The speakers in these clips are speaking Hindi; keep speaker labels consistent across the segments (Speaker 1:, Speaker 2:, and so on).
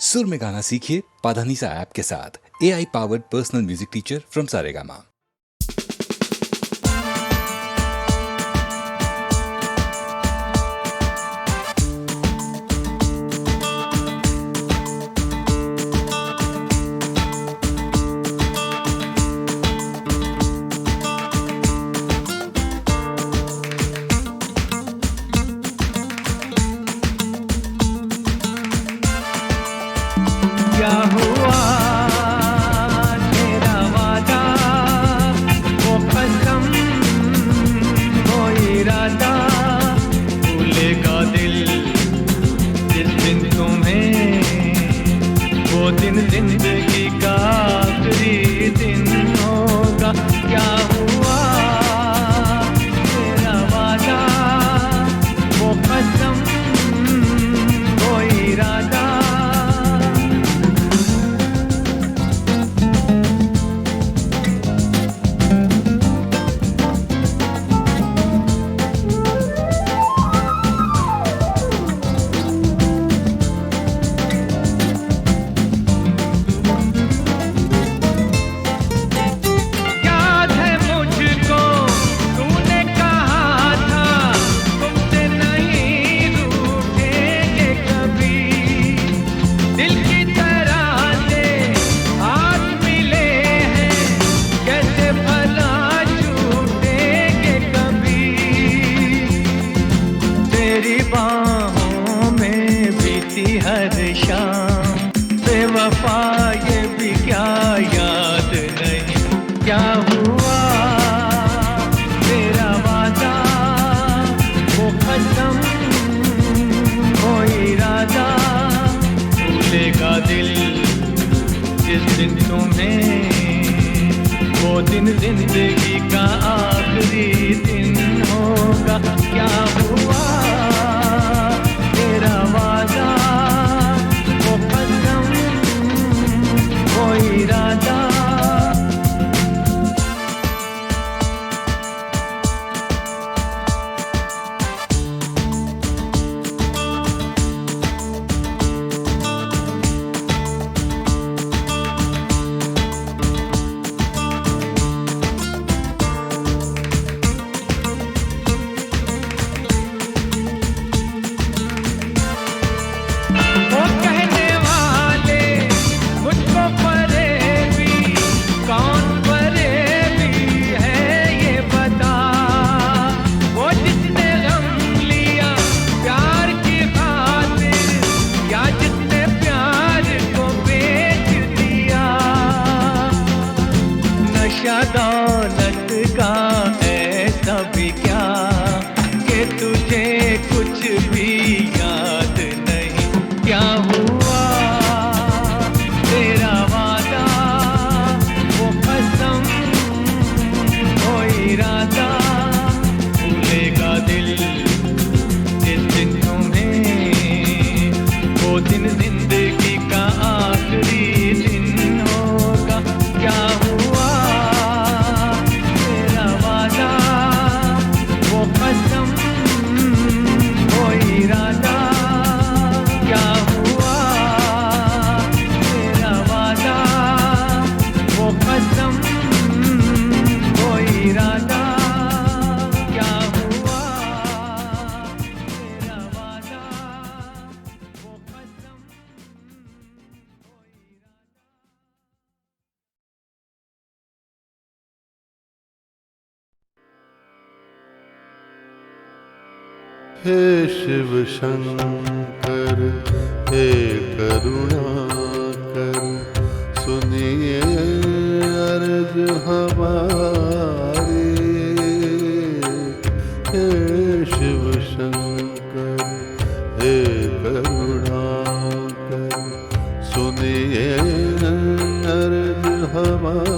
Speaker 1: सुर में गाना सीखिए पाधानीसा ऐप के साथ। AI powered personal music teacher from Saregama.
Speaker 2: क्या हुआ तेरा वादा, वो कसम, वो इरादा, भूलेगा दिल जिस दिन तुम्हें, वो दिन जिंदगी का आखिरी दिन होगा। क्या हुआ तेरा वादा, वो कसम, वो इरादा। बाहों में बीती हर शाम, बेवफा ये भी क्या याद नहीं। क्या हुआ तेरा वादा, वो कसम, वो इरादा, भूलेगा दिल जिस दिन तुम्हें, वो दिन जिंदगी का आखिरी दिन होगा। क्या हुआ तेरा वादा, वो कसम, वो इरादा। दौलत का ऐसा भी क्या कि तुझे कुछ भी याद नहीं। क्या हुआ तेरा वादा, वो कसम, वो इरादा, भूलेगा दिल जिस दिन तुम्हें, वो दिन जिंदगी का आखिरी दिन होगा। क्या हुआ कसम, वो इरादा। क्या हुआ तेरा वादा, वो कसम, वो इरादा। क्या हुआ तेरा वादा, वो कसम, वो इरादा।
Speaker 3: हे शिव शंकर, हे करुणाकर, सुनिए अर्ज हमारी। हे शिव शंकर, हे करुणाकर, सुनिए अर्ज हमारी।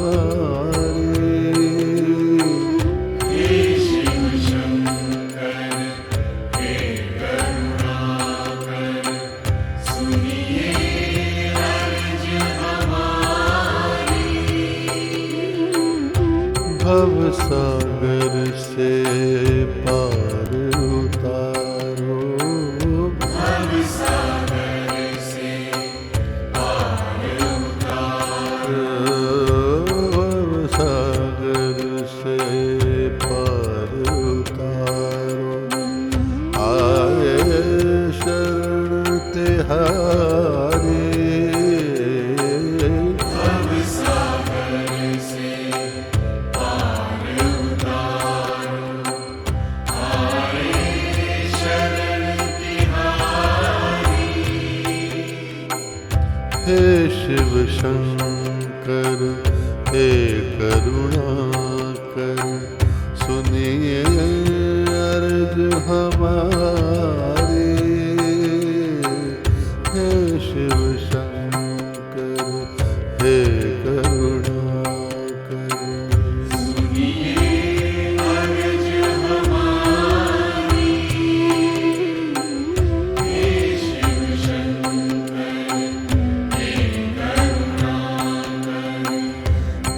Speaker 3: भव सागर से पार उतारो, भव सागर से हे शिव शंकर हे करुणाकर सुनिए अर्ज हमारी। हे शिव शंकर हे करुणाकर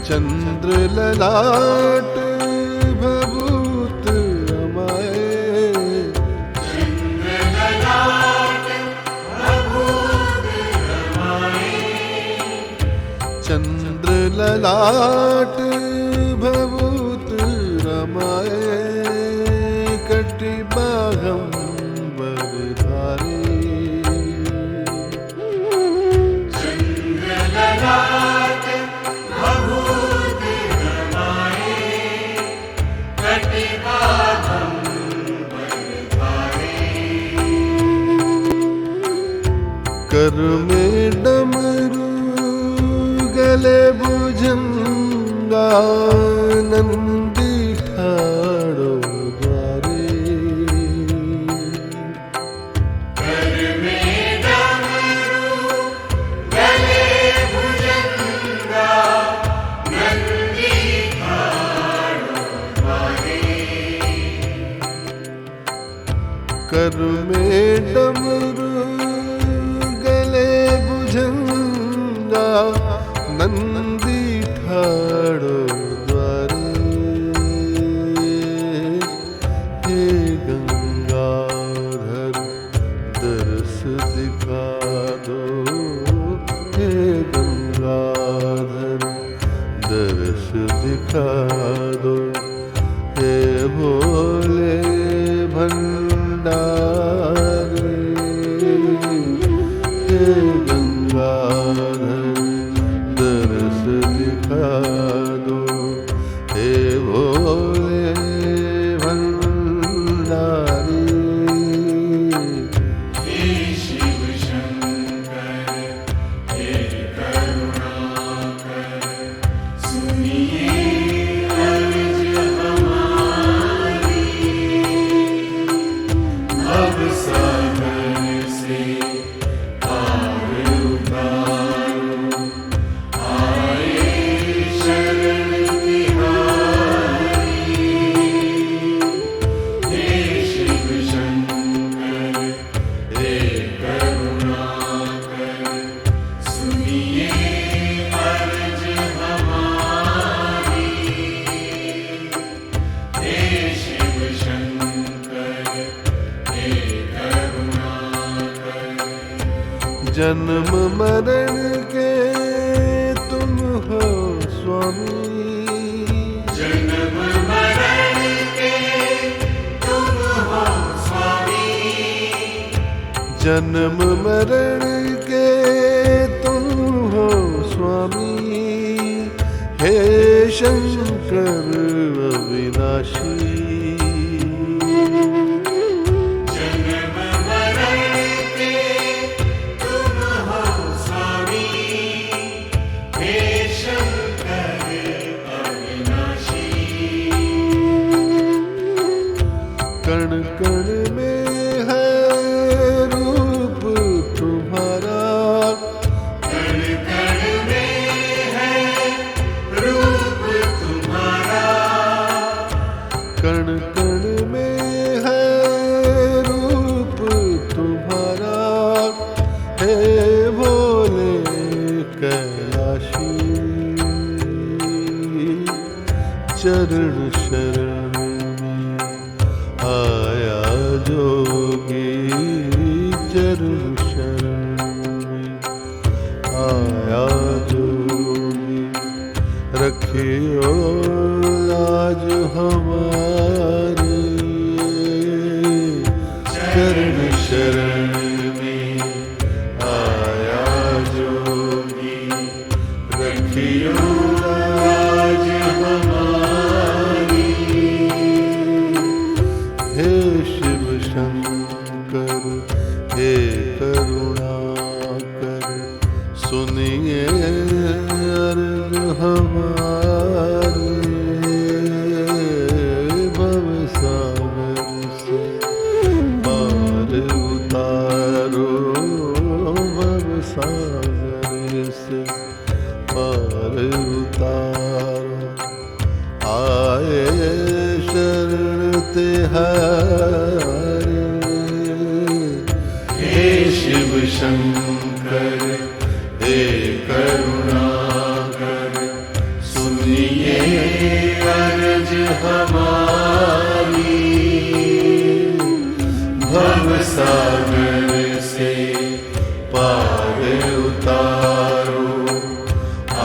Speaker 3: चंद्र ललाट भभूत रमाए। चंद्र ललाट भभूत रमाए कटि बाघंबर धारे। कर में डमरू गले भुजंगा नंदी ठाड़ो द्वारे। कर में डमरू गले भुजंगा नंदी ठाड़ो द्वारे। कर में डमरू भुजंगा नंदी ठाड़ो द्वारे। हे गंगाधर दर्श दिखा दो। हे गंगाधर दर्श दिखा दो। हे भोले भंडारी। हे गंगाधर दर्श दिखा दो। हे भोले भंडारी। हे शिव शंकर हे करुणाकर सुनिए अर्ज हमारी। भव सागर से जन्म मरण के तुम हो स्वामी। जन्म मरण के तुम हो स्वामी। जन्म मरण के तुम हो स्वामी। हे शंकर अविनाशी। कण कण में है रूप तुम्हारा। कण कण में है रूप तुम्हारा। कण कण में है रूप तुम्हारा। हे भोले कैलाशी। चरण शरण आया जोगी। चरण शरण आया जोगी। रखियो लाज हमारी। चरण शरण में सुनिए अर्ज हमारी, भवसागर से पार उतारो, भवसागर से पार उतारो। आए शरण तिहारे, हे शिव शंकर हे करुणाकर, सुनिए अर्ज हमारी, भवसागर से पार उतारो।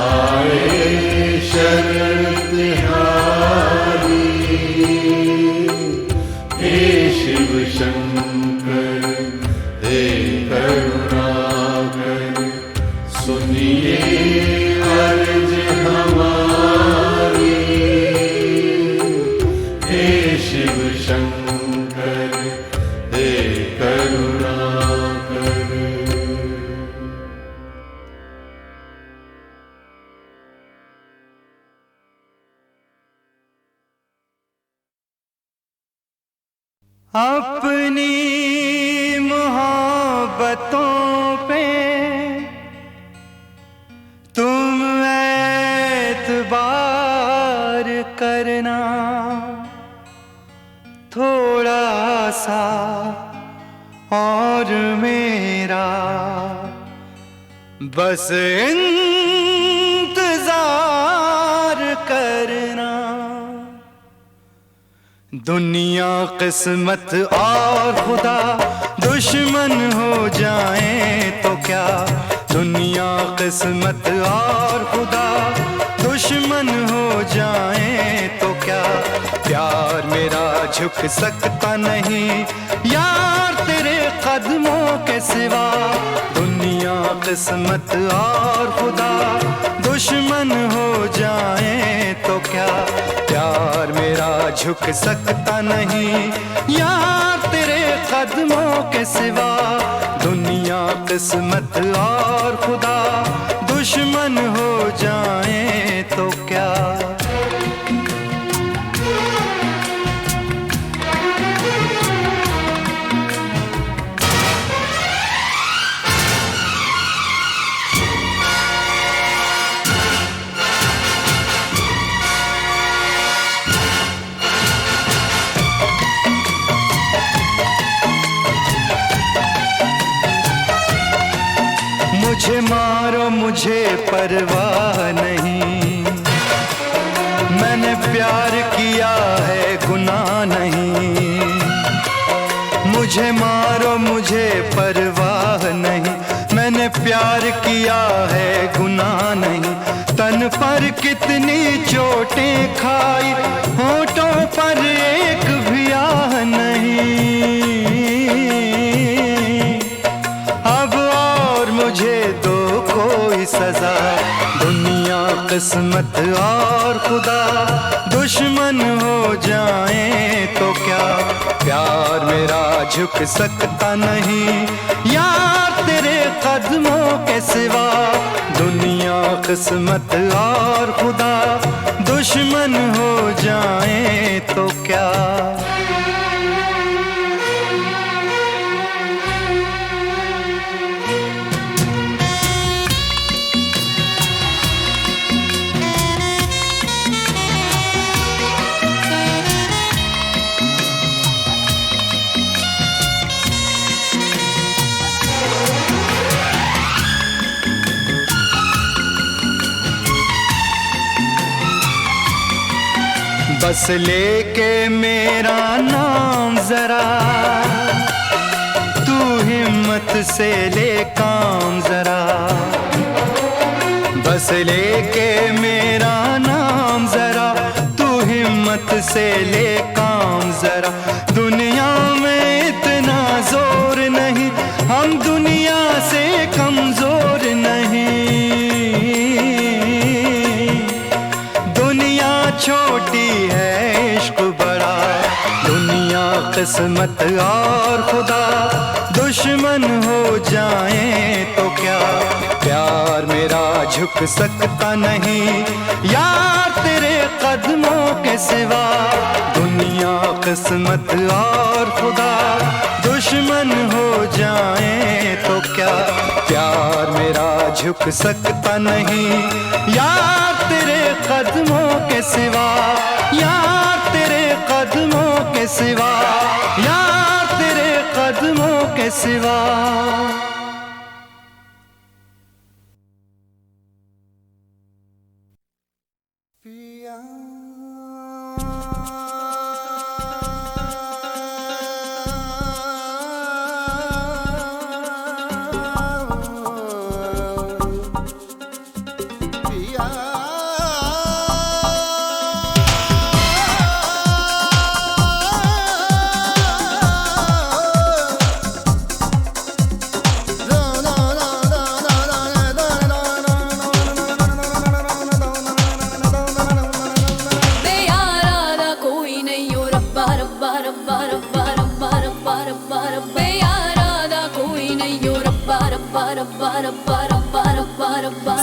Speaker 3: आए शरण तिहारी, हे शिव शंकर हे करुणाकर, सुनिए अर्ज हमारी, हे शिव शंकर हे करुणाकर।
Speaker 2: अपनी मोहब्बतों पे तुम एतबार करना, थोड़ा सा और मेरा बस इंतजार करना। दुनिया किस्मत और खुदा दुश्मन हो जाएं तो क्या, दुनिया किस्मत और खुदा दुश्मन हो जाएं तो क्या, प्यार मेरा झुक सकता नहीं यार तेरे कदमों के सिवा। दुनिया किस्मत और खुदा दुश्मन हो जाएं तो क्या, प्यार मेरा झुक सकता नहीं यार तेरे कदमों के सिवा। दुनिया किस्मत और खुदा दुश्मन हो जाएं तो क्या। मुझे मारो मुझे परवाह नहीं, मैंने प्यार किया है गुनाह नहीं। मुझे मारो मुझे परवाह नहीं, मैंने प्यार किया है गुनाह नहीं। तन पर कितनी चोटें खाई, होठों पर एक भी आह नहीं। अब और मुझे दो कोई सजा, दुनिया किस्मत और खुदा दुश्मन हो जाएं तो क्या, प्यार मेरा झुक सकता नहीं यार तेरे कदमों के सिवा। दुनिया किस्मत और खुदा दुश्मन हो जाएं तो क्या। बस लेके मेरा नाम जरा, तू हिम्मत से ले काम जरा। बस लेके मेरा नाम जरा, तू हिम्मत से ले काम जरा। दुनिया में इतना जोर नहीं, हम दुनिया से कमजोर नहीं। दुनिया छोटी है इश्क बड़ा, दुनिया किस्मत और खुदा दुश्मन हो जाएं तो क्या, प्यार झुक सकता नहीं यार तेरे कदमों के सिवा। दुनिया किस्मत और खुदा दुश्मन हो जाए तो क्या, प्यार मेरा झुक सकता नहीं यार तेरे कदमों के सिवा, यार तेरे कदमों के सिवा, यार तेरे कदमों के सिवा।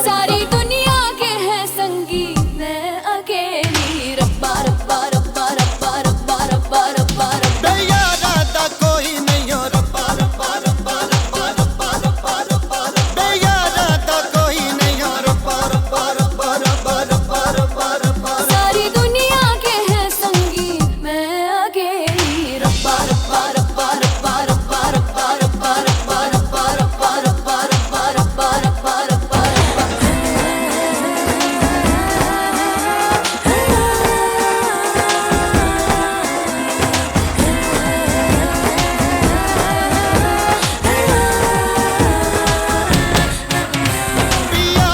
Speaker 4: सारी दुनिया के है संगी मैं अकेली, रब्बा रब्बा रब्बा रब्बा रब्बा रब्बा रब्बा रब्बा
Speaker 5: बेयारा दा कोई नहीं हो रब्बा रब्बा रब्बा रब्बा रब्बा रब्बा रब्बा बेयारा दा कोई नहीं हो रब्बा रब्बा रब्बा रब्बा रब्बा रब्बा रब्बा
Speaker 4: सारी दुनिया के है संगी मैं अकेली, रब्बा रब्बा रब्बा रब्बा रब्बा रब्बा रब्बा रब्बा रब्बा रब्बा रब्बा रब्बा रब्बा रब्बा रब्बा
Speaker 5: पिया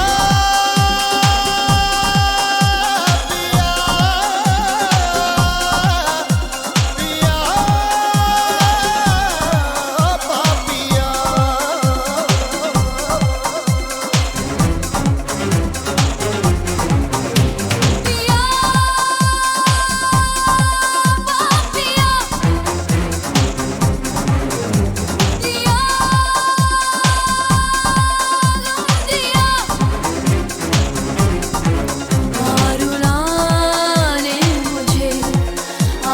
Speaker 5: पिया पापिया
Speaker 4: पिया पापिया पिया दिया मारुलाने मुझे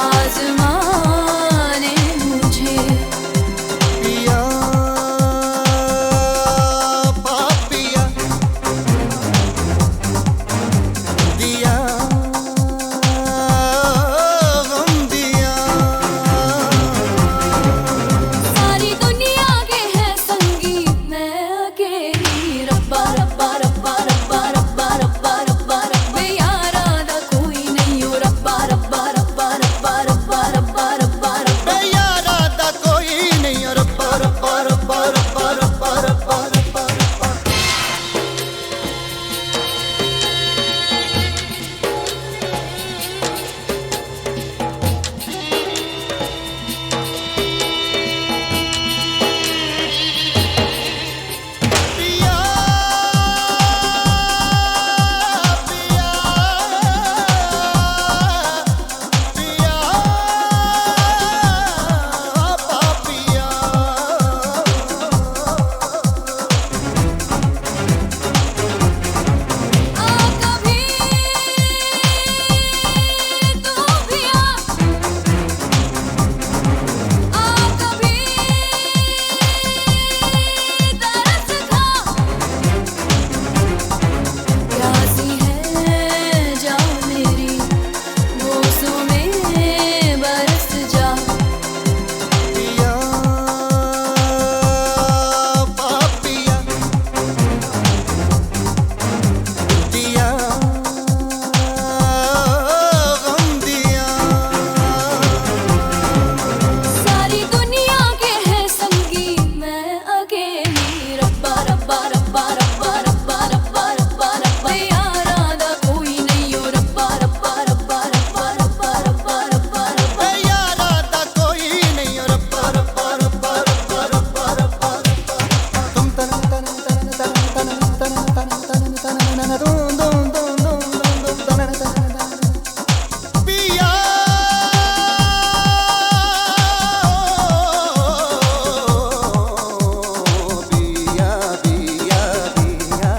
Speaker 4: आजमाने मुझे
Speaker 5: पिया पापिया दिया गम दिया
Speaker 4: सारी दुनिया के है संगी मैं अकेली, रब्बा रब्बा रब्बा रब्बा रब्बा रब्बा रब्बा रब्बा यारा दा कोई नहीं हो रब्बा रब्बा रब्बा रब्बा रब्बा रब्बा रब्बा रब्बा
Speaker 5: बेयारा दा कोई नहीं हो रब्बा रब्बा रब्बा रब्बा रब्बा रब्बा रब्बा पिया पिया पिया पापिया
Speaker 4: आ कभी तू भी आ कभी तरस खा, प्यासी है जा मेरी बोसों में बरस जा।
Speaker 5: पिया पापिया दिया गम दिया
Speaker 4: सारी दुनिया के है संगी मैं अकेली, रब्बा रब्बा रब्बा रब्बा रब्बा रब्बा रब्बा रब्बा यारा दा कोई नहीं हो रब्बा रब्बा रब्बा रब्बा रब्बा रब्बा रब्बा रब्बा
Speaker 5: बेयारा दा कोई नहीं हो रब्बा रब्बा रब्बा रब्बा रब्बा रब्बा तुम तन तन तन तन तन तन तन तन तन तुम तुम तुम तुम तन तन पिया पिया पिया पिया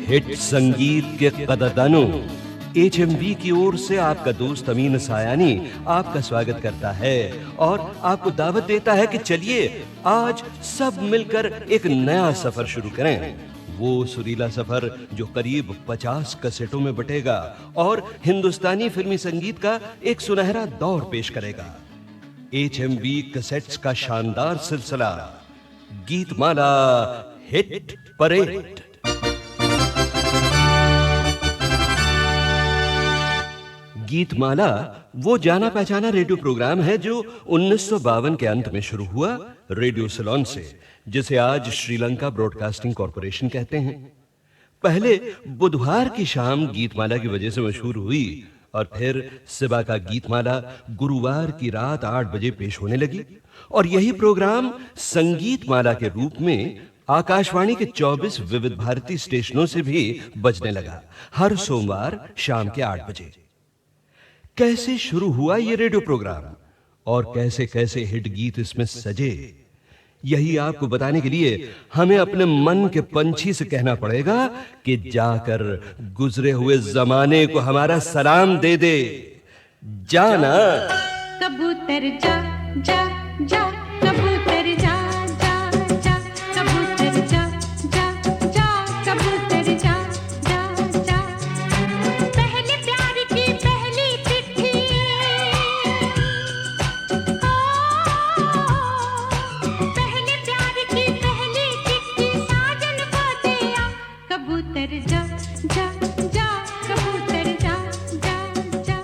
Speaker 6: हिट संगीत के कदरदानों, HMV की ओर से आपका दोस्त अमीन सायानी आपका स्वागत करता है और आपको दावत देता है कि चलिए आज सब मिलकर एक नया सफर शुरू करें। वो सुरीला सफर जो करीब 50 कैसेटों में बटेगा और हिंदुस्तानी फिल्मी संगीत का एक सुनहरा दौर पेश करेगा। HMV कैसेट्स का शानदार सिलसिला गीतमाला हिट परेड। गीतमाला वो जाना पहचाना रेडियो प्रोग्राम है जो 1952 के अंत में शुरू हुआ रेडियो सिलोन से, जिसे आज श्रीलंका ब्रॉडकास्टिंग कॉरपोरेशन कहते हैं। पहले बुधवार की शाम गीतमाला की वजह से मशहूर हुई और फिर सिबा का गीतमाला गुरुवार की रात 8 बजे पेश होने लगी और यही प्रोग्राम संगीतमाला के रूप में आकाशवाणी के 24 विविध भारती स्टेशनों से भी बजने लगा, हर सोमवार शाम के 8 बजे। कैसे शुरू हुआ ये रेडियो प्रोग्राम और कैसे कैसे हिट गीत इसमें सजे, यही आपको बताने के लिए हमें अपने मन के पंछी से कहना पड़ेगा कि जाकर गुजरे हुए जमाने को हमारा सलाम दे दे। जाना
Speaker 7: कबूतर जा जा जा, कबूतर जा जा जा, कबूतर जा जा जा, कबूतर जा जा जा। पहले प्यार की पहली चिट्ठी, पहले प्यार की पहली चिट्ठी साजन को दिया। कबूतर जा जा जा, कबूतर जा जा जा।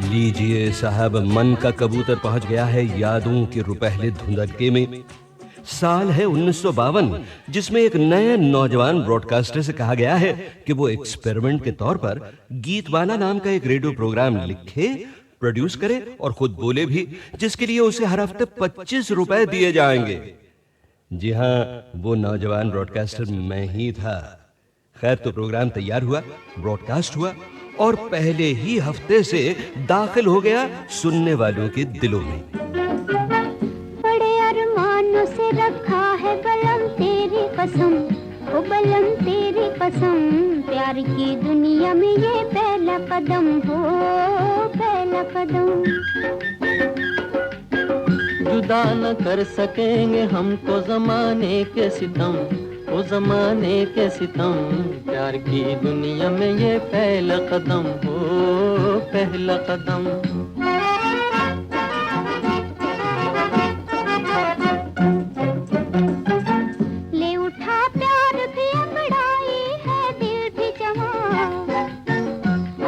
Speaker 6: लीजिए साहब, मन का कबूतर पहुंच गया है यादों के रुपहले धुंधक्के में। साल है 1952, जिसमें एक नए नौजवान ब्रॉडकास्टर से कहा गया है कि वो एक्सपेरिमेंट के तौर पर गीतमाला नाम का एक रेडियो प्रोग्राम लिखे, प्रोड्यूस करे और खुद बोले भी, जिसके लिए उसे हर हफ्ते 25 रुपए दिए जाएंगे। जी हां, वो नौजवान ब्रॉडकास्टर मैं ही था। खैर, तो प्रोग्राम तैयार हुआ, ब्रॉडकास्ट हुआ और पहले ही हफ्ते से दाखिल हो गया सुनने वालों के दिलों में।
Speaker 7: बड़े अरमानों से रखा है बलम तेरी कसम, ओ बलम तेरी कसम, प्यार की दुनिया में ये पहला कदम हो, पहला कदम।
Speaker 8: जुदा न कर सकेंगे हमको जमाने के सितम, ओ जमाने के सितम, प्यार की दुनिया में ये पहला कदम हो, पहला कदम।
Speaker 7: ले उठा प्यार भी अंगड़ाई है दिल भी जमा,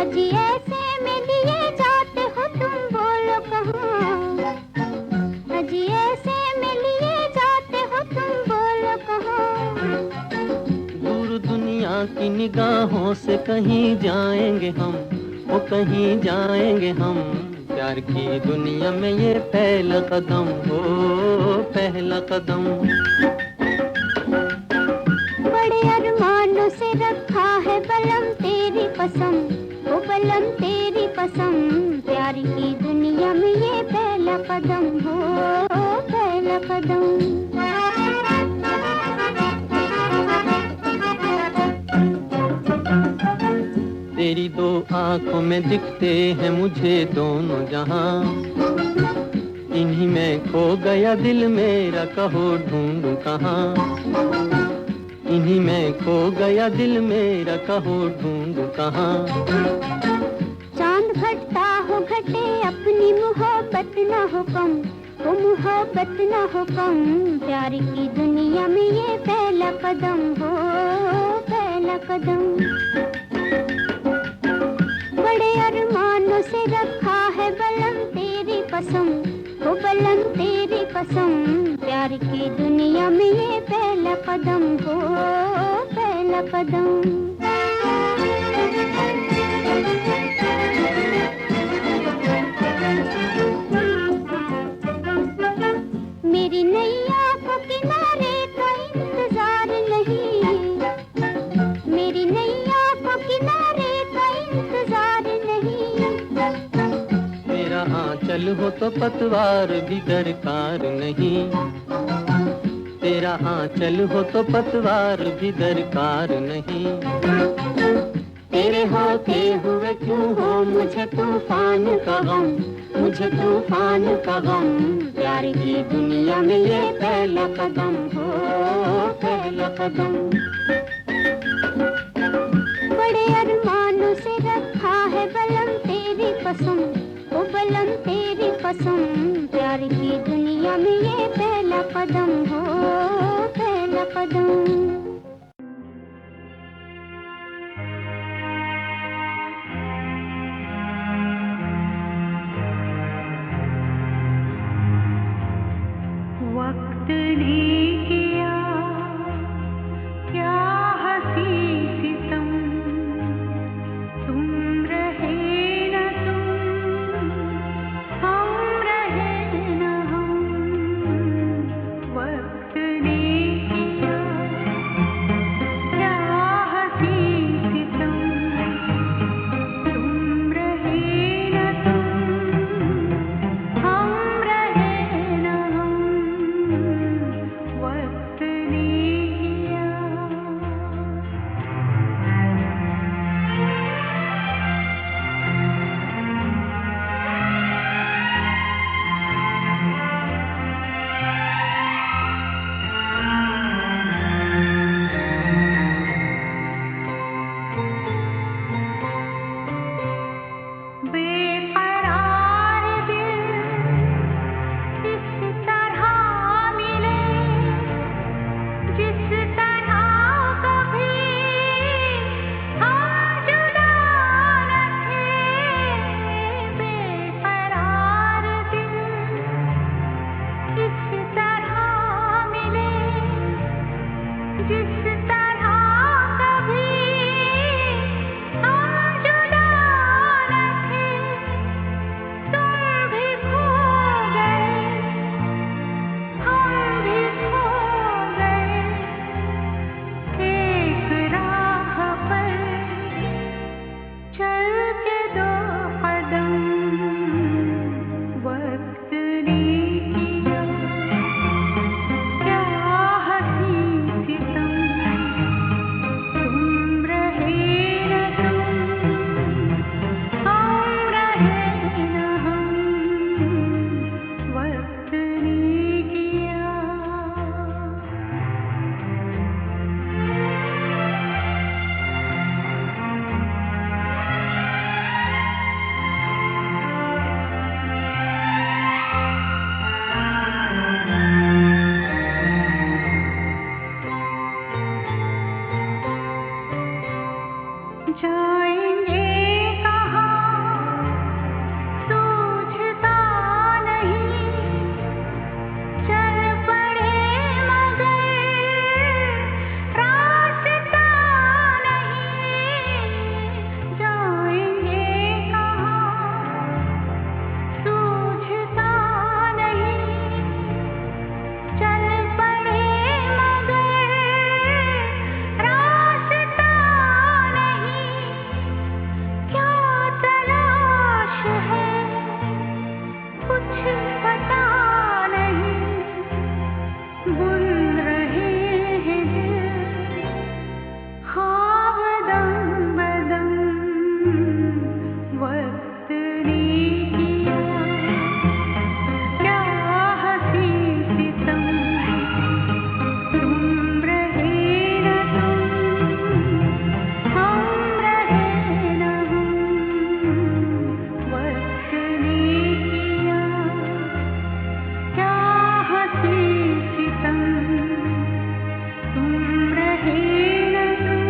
Speaker 7: अजी ऐसे में लिए जाते हो तुम बोलो कहाँ, अजी ऐसे में लिए जाते हो तुम बोलो कहाँ।
Speaker 8: दूर दुनिया की निगाहों से कहीं जाएंगे हम, वो कहीं जाएंगे हम, प्यार की दुनिया में ये पहला कदम हो, पहला कदम।
Speaker 7: बड़े अरमानों से रखा है बलम तेरी कसम, ओ बलम तेरी कसम, प्यार की दुनिया में ये पहला कदम हो, पहला कदम।
Speaker 8: तेरी दो आंखों में दिखते हैं मुझे दोनों जहां, इन्हीं में खो गया दिल मेरा, कहो ढूंढूं कहां, इन्हीं में खो गया दिल मेरा, कहो ढूंढूं कहां।
Speaker 7: चांद घटता हो घटे अपनी मोहब्बत ना हो कम, वो मोहब्बत ना हो कम, प्यार की दुनिया में ये पहला कदम हो, पहला कदम। बड़े अरमानों से रखा है बलम तेरी कसम, वो बलम तेरी कसम, प्यार की दुनिया में ये पहला कदम हो, पहला कदम। मेरी नैया को किनारे का इंतजार नहीं, मेरी नैया को किनारे का इंतजार नहीं।
Speaker 8: मेरा आंचल हो तो पतवार भी दरकार नहीं, तेरा आंचल हो तो पतवार भी दरकार नहीं। तेरे होते हुए क्यों हो मुझे तूफान का गम, मुझे तूफान का गम, प्यार की दुनिया में ये पहला कदम हो, पहला कदम। बड़े अरमानों से रखा है बलम तेरी कसम, ओ बलम तेरी कसम, प्यार की दुनिया में ये पहला कदम हो, पहला कदम।
Speaker 9: वक्त ने किया क्या
Speaker 7: जाएंगे कहाँ सूझता नहीं, चल पड़े मगर रास्ता नहीं, जाएंगे कहाँ सूझता नहीं, चल पड़े मगर रास्ता नहीं, क्या तलाश है कुछ पता नहीं, बुन रहे हैं दिल ख्वाब दम बदम, वक्त ने किया क्या हंसी सितम, तुम रहे न तुम, हम रहे न हम, वक्त ने किया क्या हंसी सितम, तुम रहे न तुम,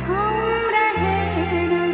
Speaker 7: हम रहे न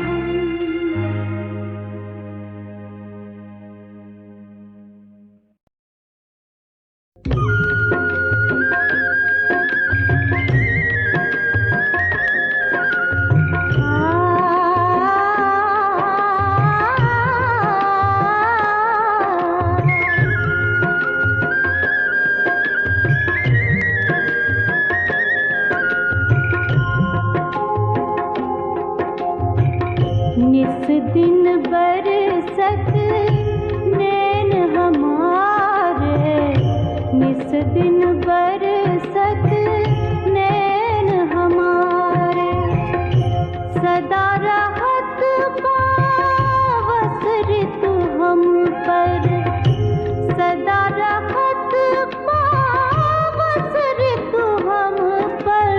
Speaker 7: निस दिन बरसत नैन हमारे, निस दिन बरसत नैन हमारे, सदा राहत पावस ऋतु हम पर, सदा राहत पावस ऋतु हम पर,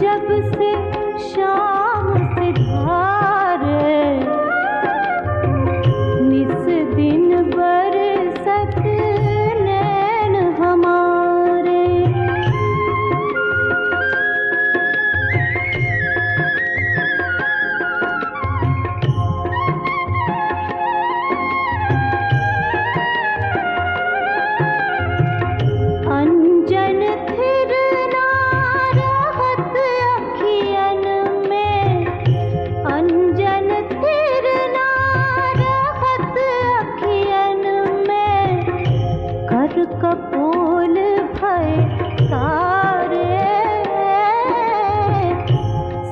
Speaker 7: जब से शाम से धारे, निस दिन बरसत नैन हमारे। अंजन थिर ना रहत अखियन में, अंजन थिर ना रहत अखियन में, कर कपोल भय तारे,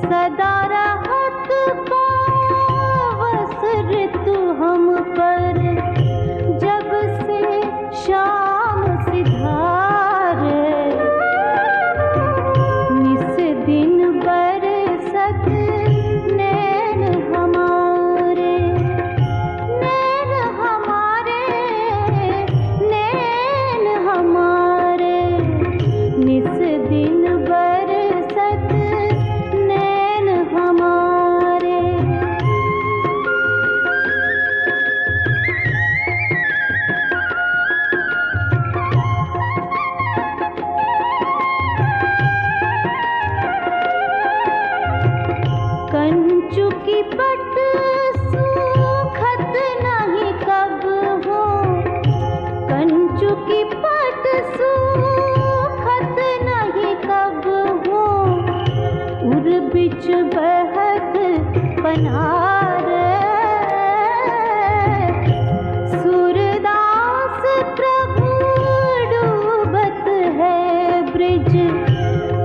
Speaker 7: सदा राहत पावस ऋतु हम पर, जब से शाम सिधारे, निस दिन बरसत नैन हमारे, नैन हमारे, नैन हमारे, निस दिन बरसत नैन हमारे। कंचु की पट सूखत नहीं कब हो, कंचु की पट सूखत नहीं कब हो, उर बिच बहत पनारे, सूरदास प्रभु डूबत है ब्रिज,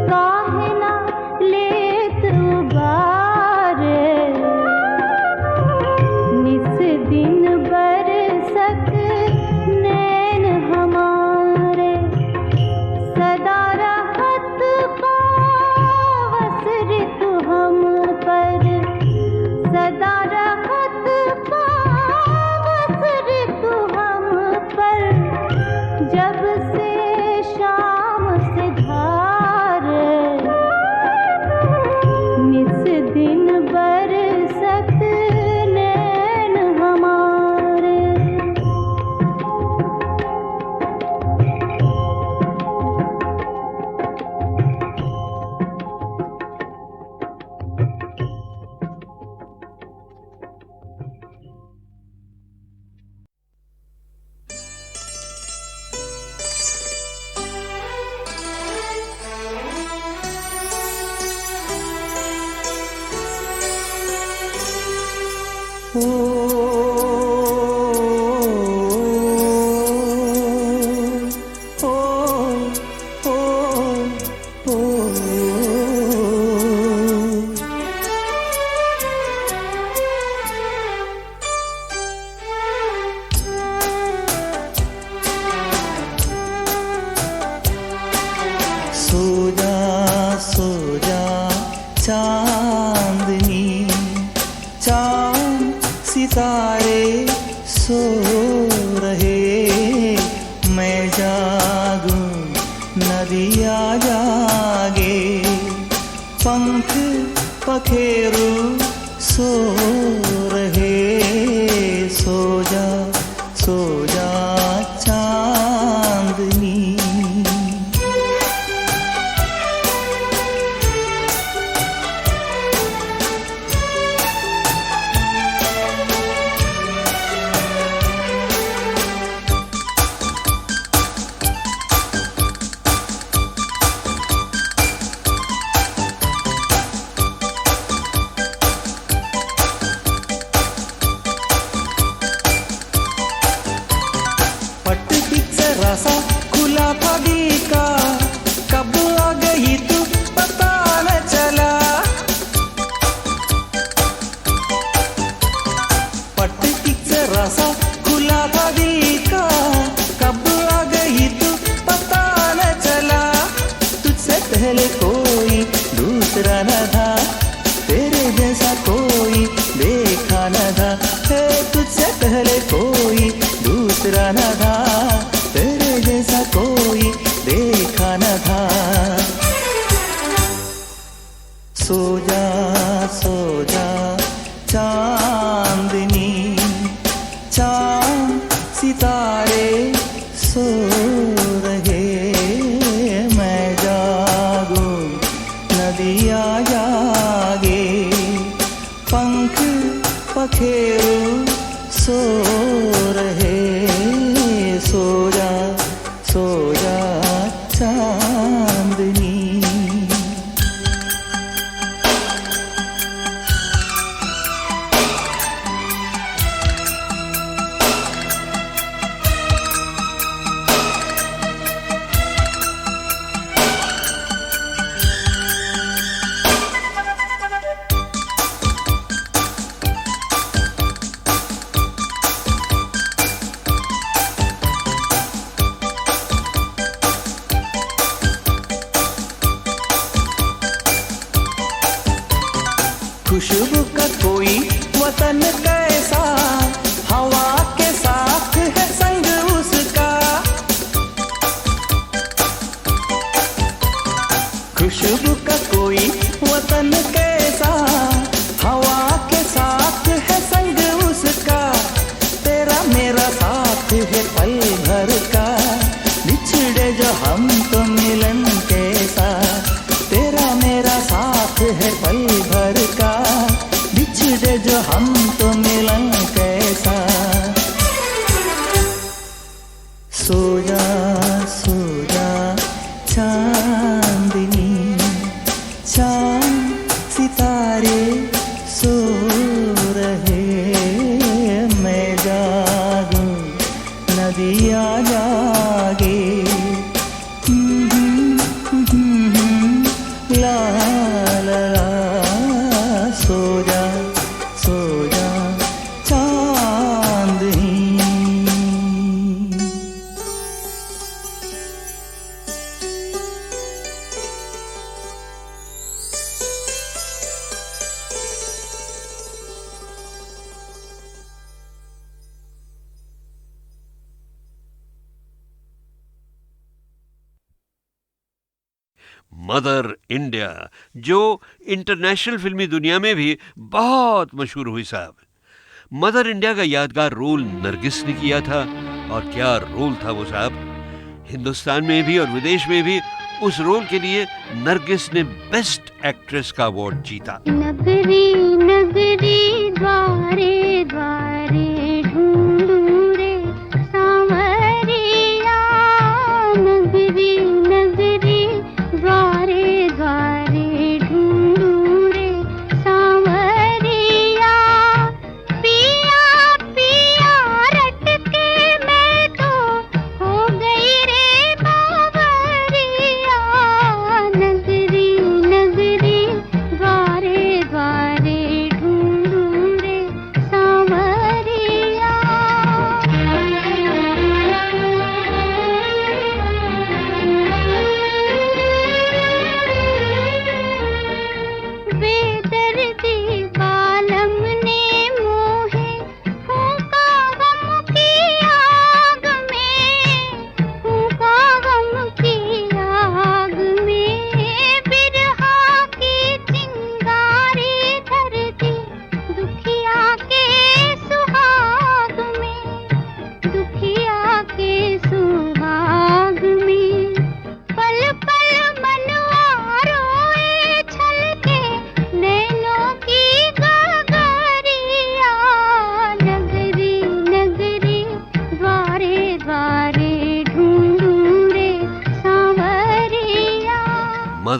Speaker 7: काहे ना लेत उबारे, निस दिन बरसत नैन हमारे, सदा राहत पावस ऋतु हम पर, सदा
Speaker 9: खुशबू का कोई वतन कैसा, हवा के साथ है संग उसका। खुशबू का कोई वतन कैसा, हवा के साथ है संग उसका। तेरा मेरा साथ है पल भर का, बिछड़े जो हम तो मिलन कैसा। तेरा मेरा साथ है पल भर का, बिछड़े जो हम तो मिलन कैसा। सो जा सो जा चांदनी, चांद सितारे सो रहे। मैं जागूं नदियाँ जागे, ला ला ला। सो जा चांदनी।
Speaker 6: मदर इंडिया, जो इंटरनेशनल फिल्मी दुनिया में भी बहुत मशहूर हुई साहब। मदर इंडिया का यादगार रोल नरगिस ने किया था, और क्या रोल था वो साहब। हिंदुस्तान में भी और विदेश में भी उस रोल के लिए नरगिस ने बेस्ट एक्ट्रेस का अवार्ड जीता।
Speaker 7: नगरी नगरी द्वारे द्वारे ढूंढूं रे सांवरिया। नगरी नगरी द्वारे द्वारे ढूंढूं रे सांवरिया। पी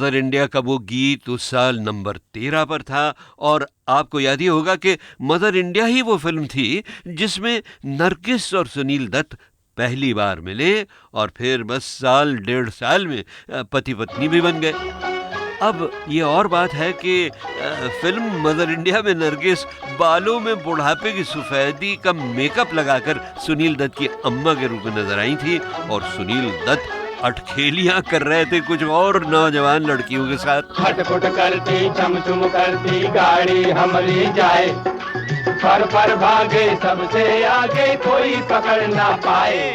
Speaker 6: मदर इंडिया का वो गीत उस साल नंबर 13 पर था और आपको याद ही होगा कि मदर इंडिया ही वो फिल्म थी जिसमें नरगिस और सुनील दत्त पहली बार मिले और फिर बस साल डेढ़ साल में पति पत्नी भी बन गए। अब ये और बात है कि फिल्म मदर इंडिया में नरगिस बालों में बुढ़ापे की सफेदी का मेकअप लगाकर सुनील दत्त की अम्मा के रूप में नजर आई थी और सुनील दत्त अटखेलियां कर रहे थे कुछ और नौजवान लड़कियों के साथ।
Speaker 3: खटखट करती चमचुम करती गाड़ी हमारी जाए, पर भागे सबसे आगे कोई पकड़ ना पाए।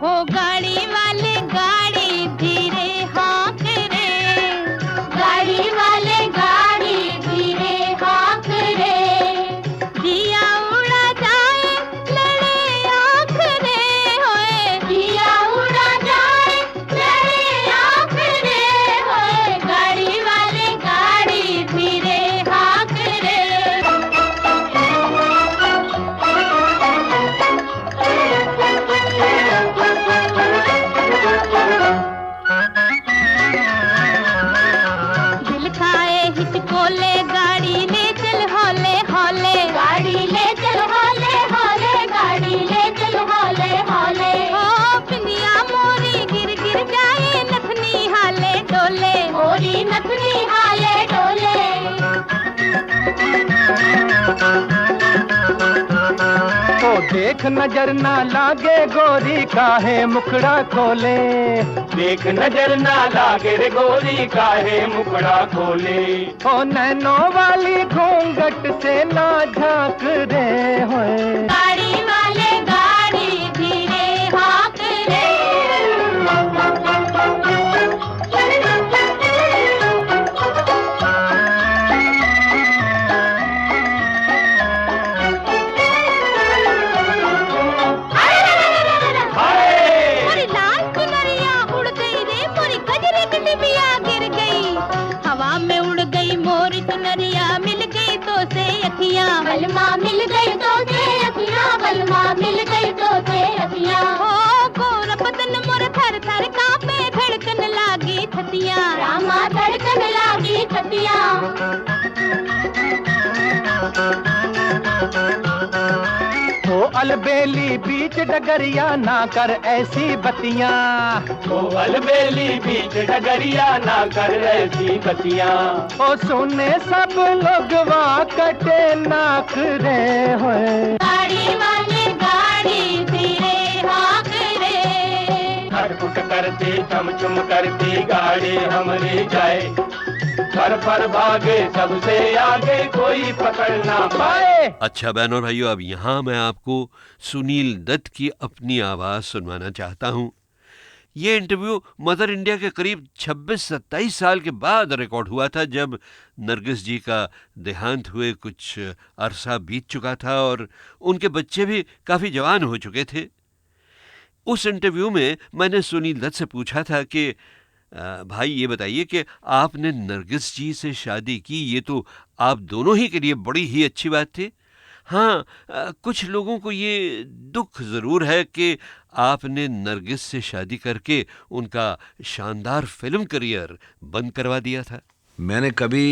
Speaker 7: हो गाड़ी वाले गाड़ी धीरे हाँक रे, गाड़ी वाले गाड़ी धीरे हाँक रे, दिया उड़ा जाए लड़े आँख रे, होए दिया उड़ा जाए लड़े आँख रे, होए गाड़ी वाले गाड़ी धीरे हाँक रे। दिल खाए हिचकोले गाड़ी ले चल हौले हौले, गाड़ी ले चल हौले हौले, गाड़ी ले चल हौले हौले। ओ पिंदिया मोरी गिर गिर जाए नथनी हाले डोले, मोरी नथनी हाले डोले।
Speaker 8: ओ देख नजर ना लागे गोरी काहे मुखड़ा खोले,
Speaker 3: देख नजर ना लागे रे गोरी काहे मुखड़ा खोले।
Speaker 8: ओ नैनो वाली घूंघट से ना झांक रे, होए
Speaker 7: गाड़ी वाले गाड़ी धीरे हाँक रे। मोरी लाल चुनरिया उड़ गई रे, मोरी गजरे की डिबिया गिर गई, हवा में उड़ गई मोरी चुनरिया, मिल गई तो से अखियां, बलमा मिल गई तो से अखियां, बलमा मिल गई तो से अखियां। ओ गोरा बदन मोर थर थर कांपे, धड़कन लागी छतियां, रामा धड़कन लागी छतियां।
Speaker 8: ओ अलबेली बीच डगरिया ना कर ऐसी बतियां,
Speaker 3: ओ अलबेली बीच डगरिया ना कर ऐसी बतियां।
Speaker 8: ओ सुने सब लोग वाह कटे नाक रे, होए
Speaker 7: गाड़ी वाले गाड़ी धीरे हाँक रे।
Speaker 3: खटखट करती चमचुम करती गाड़ी हमारी जाए, पर भागे सबसे आगे कोई पकड़ ना पाए।
Speaker 6: अच्छा बहनों और भाइयों, अब यहाँ मैं आपको सुनील दत्त की अपनी आवाज़ सुनवाना चाहता हूँ। ये इंटरव्यू मदर इंडिया के करीब 26-27 साल के बाद रिकॉर्ड हुआ था, जब नरगिस जी का देहांत हुए कुछ अरसा बीत चुका था और उनके बच्चे भी काफ़ी जवान हो चुके थे। उस इंटरव्यू में मैंने सुनील दत्त से पूछा था कि भाई ये बताइए कि आपने नरगिस जी से शादी की, ये तो आप दोनों ही के लिए बड़ी ही अच्छी बात थी। हाँ, कुछ लोगों को ये दुख ज़रूर है कि आपने नरगिस से शादी करके उनका शानदार फिल्म करियर बंद करवा दिया था।
Speaker 10: मैंने कभी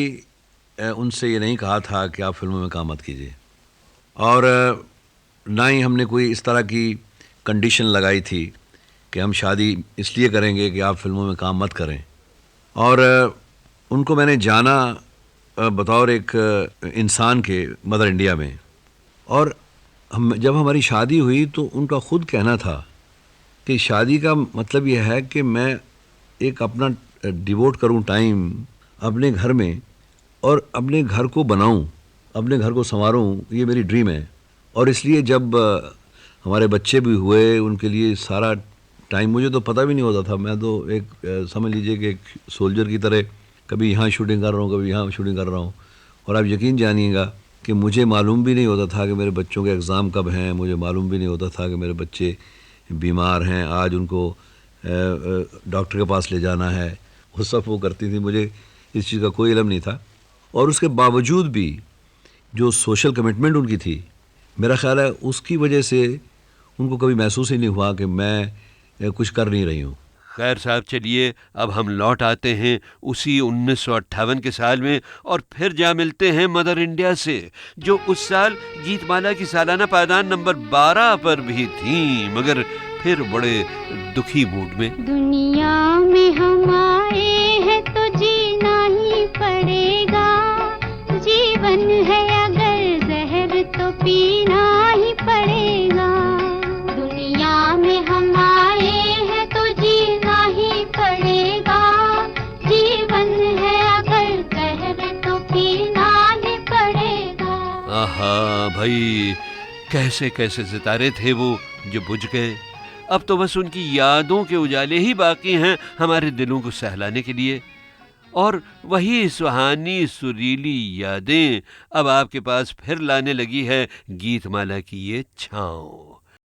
Speaker 10: उनसे ये नहीं कहा था कि आप फिल्मों में काम मत कीजिए, और ना ही हमने कोई इस तरह की कंडीशन लगाई थी कि हम शादी इसलिए करेंगे कि आप फिल्मों में काम मत करें। और उनको मैंने जाना बतौर एक इंसान के मदर इंडिया में, और जब हमारी शादी हुई तो उनका ख़ुद कहना था कि शादी का मतलब यह है कि मैं एक अपना डिवोट करूं टाइम अपने घर में और अपने घर को बनाऊं, अपने घर को संवारूं, ये मेरी ड्रीम है। और इसलिए जब हमारे बच्चे भी हुए, उनके लिए सारा टाइम, मुझे तो पता भी नहीं होता था, मैं तो एक समझ लीजिए कि एक सोल्जर की तरह कभी यहाँ शूटिंग कर रहा हूँ, कभी यहाँ शूटिंग कर रहा हूँ। और आप यकीन जानिएगा कि मुझे मालूम भी नहीं होता था कि मेरे बच्चों के एग्ज़ाम कब हैं, मुझे मालूम भी नहीं होता था कि मेरे बच्चे बीमार हैं, आज उनको डॉक्टर के पास ले जाना है, वो सब वो करती थी, मुझे इस चीज़ का कोई इल्म नहीं था। और उसके बावजूद भी जो सोशल कमिटमेंट उनकी थी, मेरा ख़्याल है उसकी वजह से उनको कभी महसूस ही नहीं हुआ कि मैं कुछ कर नहीं रही हूँ।
Speaker 6: खैर साहब, चलिए अब हम लौट आते हैं उसी 1958 के साल में और फिर जा मिलते हैं मदर इंडिया से, जो उस साल गीतमाला की सालाना पायदान नंबर 12 पर भी थी, मगर फिर बड़े दुखी मूड में।
Speaker 7: दुनिया में हम आए हैं तो जीना ही पड़ेगा, जीवन है अगर जहर तो पीना ही पड़ेगा। दुनिया में हम आए हैं तो जीना ही पड़ेगा, जीवन है अगर जहर तो पीना ही पड़ेगा।
Speaker 6: आहा भाई, कैसे कैसे सितारे थे वो जो बुझ गए। अब तो बस उनकी यादों के उजाले ही बाकी हैं हमारे दिलों को सहलाने के लिए, और वही सुहानी सुरीली यादें अब आपके पास फिर लाने लगी है गीतमाला की ये छाँव।